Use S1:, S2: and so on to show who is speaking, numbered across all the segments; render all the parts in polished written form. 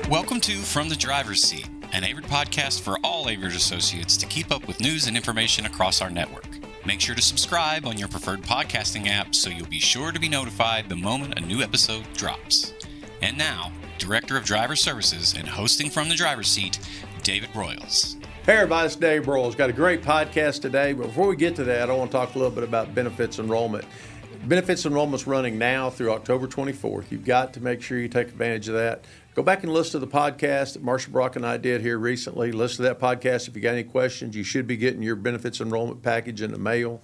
S1: Welcome to From the Driver's Seat, an Averitt podcast for all Averitt associates to keep up with news and information across our network. Make sure to subscribe on your preferred podcasting app so you'll be sure to be notified the moment a new episode drops. And now, Director of Driver Services and hosting From the Driver's Seat, David Broyles.
S2: Hey everybody, it's Dave Broyles. Got a great podcast today, but before we get to that, I want to talk a little bit about benefits enrollment. Benefits enrollment's running now through October 24th. You've got to make sure you take advantage of that. Go back and listen to the podcast that Marcia Brock and I did here recently. Listen to that podcast. If you got any questions, you should be getting your benefits enrollment package in the mail.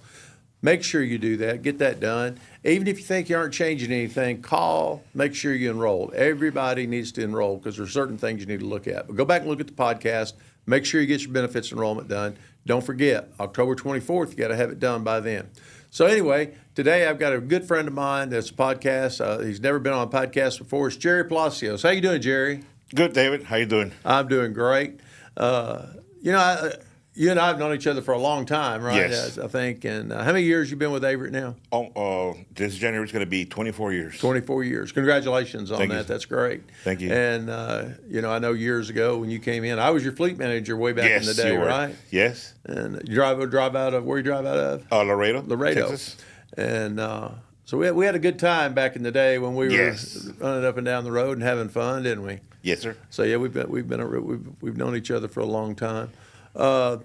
S2: Make sure you do that. Get that done. Even if you think you aren't changing anything, call. Make sure you enroll. Everybody needs to enroll because there are certain things you need to look at. But go back and look at the podcast. Make sure you get your benefits enrollment done. Don't forget, October 24th, you got to have it done by then. So anyway, today I've got a good friend of mine that's a podcast. He's never been on a podcast before. It's Gerry Palacios. How you doing, Gerry?
S3: Good, David. How you doing?
S2: I'm doing great. You and I have known each other for a long time, right?
S3: Yes.
S2: I think. And how many years you been with Averitt now?
S3: This January is going to be 24 years.
S2: 24 years. Congratulations on
S3: Thank
S2: that.
S3: you.
S2: That's great.
S3: Thank you.
S2: And, I know years ago when you came in, I was your fleet manager way back in the day,
S3: you were.
S2: right?
S3: Yes.
S2: And you drive out of, where you drive out of?
S3: Laredo,
S2: Texas.
S3: Texas.
S2: And so we had a good time back in the day when we were
S3: Yes.
S2: running up and down the road and having fun, didn't we?
S3: Yes, sir.
S2: So yeah, we've known each other for a long time.
S3: Yes.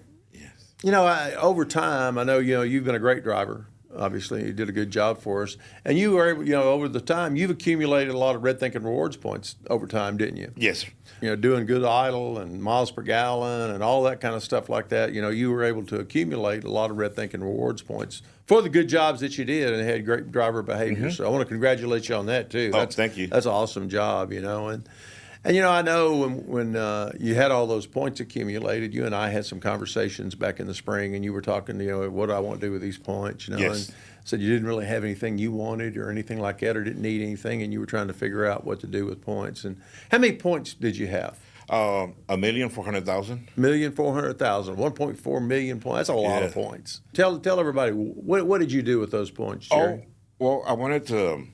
S2: Over time, I know you've been a great driver. Obviously, you did a good job for us, and you were able, over the time, you've accumulated a lot of Red Thinkin Rewards points over time, didn't you?
S3: Yes, sir.
S2: Doing good idle and miles per gallon and all that kind of stuff like that. You were able to accumulate a lot of Red Thinkin Rewards points for the good jobs that you did and had great driver behavior.
S3: Mm-hmm.
S2: So I want to congratulate you on that too.
S3: Thank you.
S2: That's an awesome job, And I know when you had all those points accumulated, you and I had some conversations back in the spring, and you were talking, what do I want to do with these points,
S3: Yes.
S2: and said you didn't really have anything you wanted or anything like that, or didn't need anything, and you were trying to figure out what to do with points. And how many points did you have?
S3: 1,400,000.
S2: 1,400,000, 1.4 million points. That's a lot of points. Tell everybody, what did you do with those points, Gerry?
S3: Well, I wanted to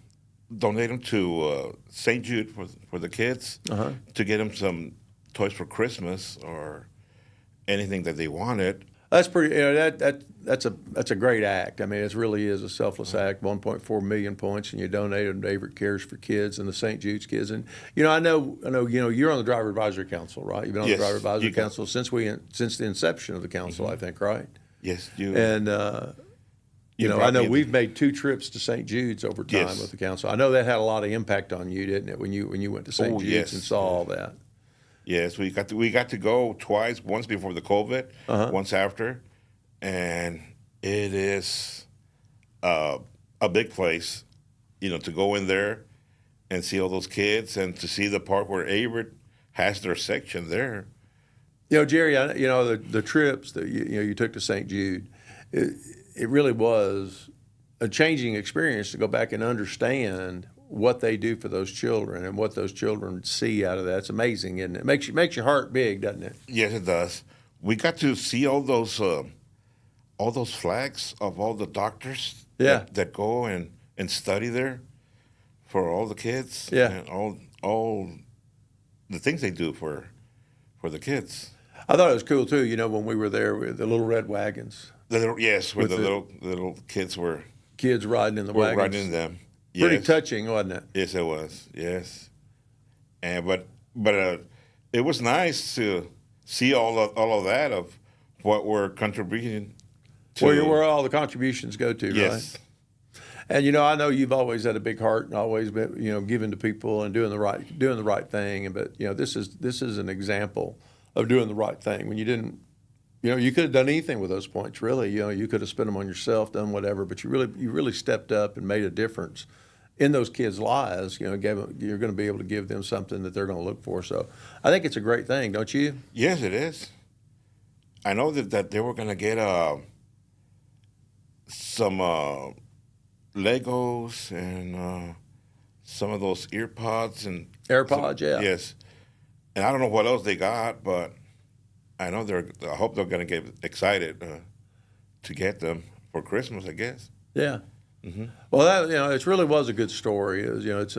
S3: donate them to St. Jude for the kids to get them some toys for Christmas or anything that they wanted.
S2: That's pretty. That's a great act. I mean, it really is a selfless act. 1.4 million points, and you donated to Averitt Cares for Kids and the St. Jude's Kids. And I know. You're on the Driver Advisory Council, right? You've been on the Driver Advisory Council since the inception of the council, I think, right?
S3: Yes, you.
S2: And I know we've made 2 trips to St. Jude's over time with the council. I know that had a lot of impact on you, didn't it? When you went to St. Jude's and saw all that.
S3: Yes, we got to go twice. Once before the COVID, once after, and it is a big place, to go in there and see all those kids and to see the part where Averitt has their section there.
S2: Gerry, the trips that you took to St. Jude, it really was a changing experience to go back and understand what they do for those children and what those children see out of that. It's amazing, isn't it? It makes your heart big, doesn't it?
S3: Yes, it does. We got to see all those flags of all the doctors that go and study there for all the kids.
S2: Yeah.
S3: And all the things they do for the kids.
S2: I thought it was cool too, when we were there with the little red wagons.
S3: Where the little kids were.
S2: Kids riding in the wagons.
S3: Riding in them.
S2: Pretty touching, wasn't it?
S3: Yes, it was. Yes, and but it was nice to see all of that of what we're contributing to.
S2: Where all the contributions go to,
S3: yes.
S2: Right? And I know you've always had a big heart and always been giving to people and doing the right thing. But this is an example of doing the right thing when you didn't. You could have done anything with those points, really. You could have spent them on yourself, done whatever, but you really stepped up and made a difference in those kids' lives. You're going to be able to give them something that they're going to look for. So I think it's a great thing, don't you?
S3: Yes, it is. I know that they were going to get some Legos and some of those AirPods and
S2: AirPods, yeah.
S3: Yes, and I don't know what else they got, but I know I hope they're going to get excited to get them for Christmas, I guess.
S2: Yeah. Well, that, it really was a good story. It was,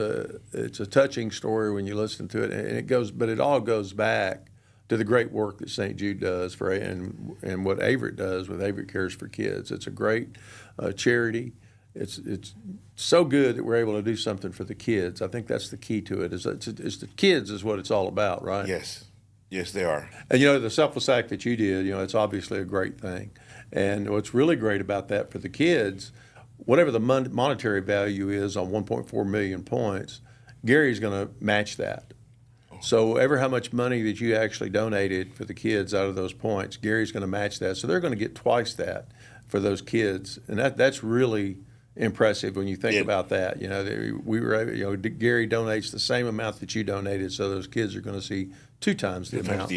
S2: it's a touching story when you listen to it, but it all goes back to the great work that St. Jude does and what Averitt does with Averitt Cares for Kids. It's a great charity. It's so good that we're able to do something for the kids. I think that's the key to it. Is the kids is what it's all about, right?
S3: Yes, they are.
S2: And the selfless act that you did, it's obviously a great thing. And what's really great about that for the kids, whatever the monetary value is on 1.4 million points, Gary's going to match that. So how much money that you actually donated for the kids out of those points, Gary's going to match that. So they're going to get twice that for those kids, and that's really impressive when you think about that. Gary donates the same amount that you donated, so those kids are going to see 2 times the amount.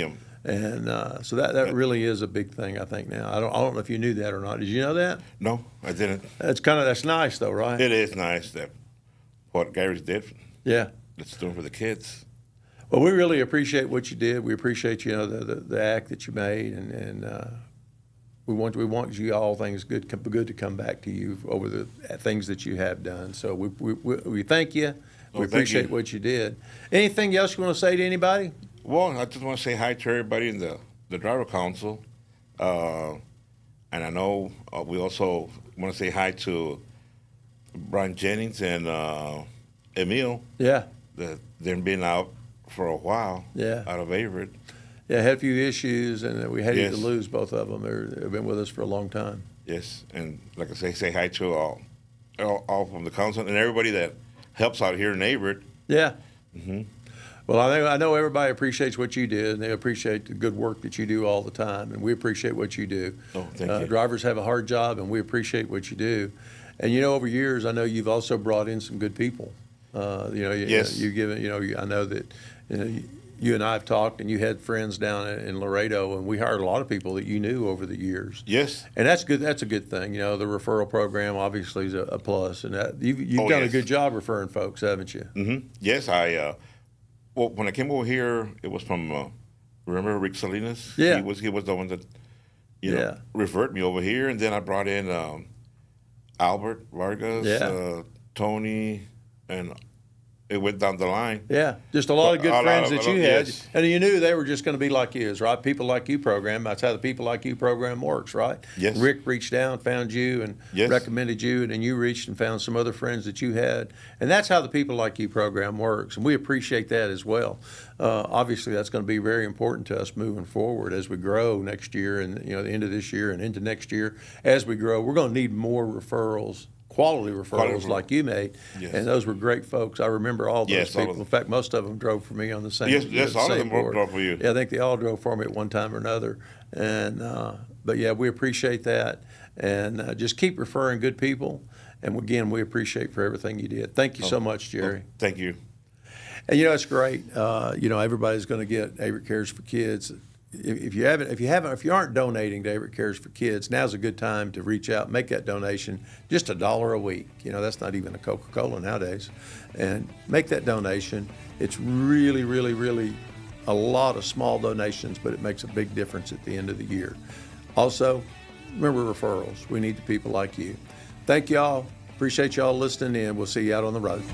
S2: And so that really is a big thing, I think. Now I don't know if you knew that or not. Did you know that?
S3: No, I didn't.
S2: That's nice though, right?
S3: It is nice that what Gary did.
S2: Yeah,
S3: it's doing for the kids.
S2: Well, we really appreciate what you did. We appreciate the act that you made, and we want you all things good to come back to you over the things that you have done. So we thank you. We appreciate what you did. Anything else you want to say to anybody?
S3: Well, I just want to say hi to everybody in the driver council, and I know we also want to say hi to Brian Jennings and Emil.
S2: Yeah,
S3: they've been out for a while.
S2: Yeah,
S3: out of Averitt.
S2: Yeah, had a few issues, and we hated to lose both of them. They've been with us for a long time.
S3: Yes, and like I say hi to all from the council and everybody that helps out here in Averitt.
S2: Yeah. Mm-hmm. Well, I know everybody appreciates what you did, and they appreciate the good work that you do all the time, and we appreciate what you do.
S3: Oh, thank you.
S2: Drivers have a hard job, and we appreciate what you do. And over years, I know you've also brought in some good people.
S3: Yes.
S2: You've given. I know that. You and I have talked, and you had friends down in Laredo, and we hired a lot of people that you knew over the years.
S3: Yes.
S2: And that's good. That's a good thing. The referral program obviously is a plus, and you've done a good job referring folks, haven't you?
S3: Mm-hmm. Yes, well, when I came over here, it was from remember Rick Salinas?
S2: Yeah.
S3: He was the one that referred me over here, and then I brought in Albert Vargas, Tony, and it went down the line.
S2: Yeah, just a lot of good friends that you had.
S3: Yes.
S2: And you knew they were just going to be like you, right? People Like You program. That's how the People Like You program works, right?
S3: Yes.
S2: Rick reached down, found you, and recommended you, and then you reached and found some other friends that you had. And that's how the People Like You program works, and we appreciate that as well. Obviously, that's going to be very important to us moving forward as we grow next year and the end of this year and into next year. As we grow, we're going to need more referrals. Quality referrals like you made, and those were great folks. I remember all those people. In fact, most of them drove for me on the same.
S3: Yes, all of them drove for you.
S2: Yeah, I think they all drove for me at one time or another. And but yeah, we appreciate that, and just keep referring good people. And again, we appreciate for everything you did. Thank you so much, Gerry.
S3: Thank you.
S2: And it's great. Everybody's going to get Averitt Cares for Kids. If you aren't donating to Averitt Cares for Kids, now's a good time to reach out, make that donation, just $1 a week. That's not even a Coca-Cola nowadays, and make that donation. It's really, really, really a lot of small donations, but it makes a big difference at the end of the year. Also, remember referrals. We need the people like you. Thank y'all. Appreciate y'all listening in. We'll see you out on the road.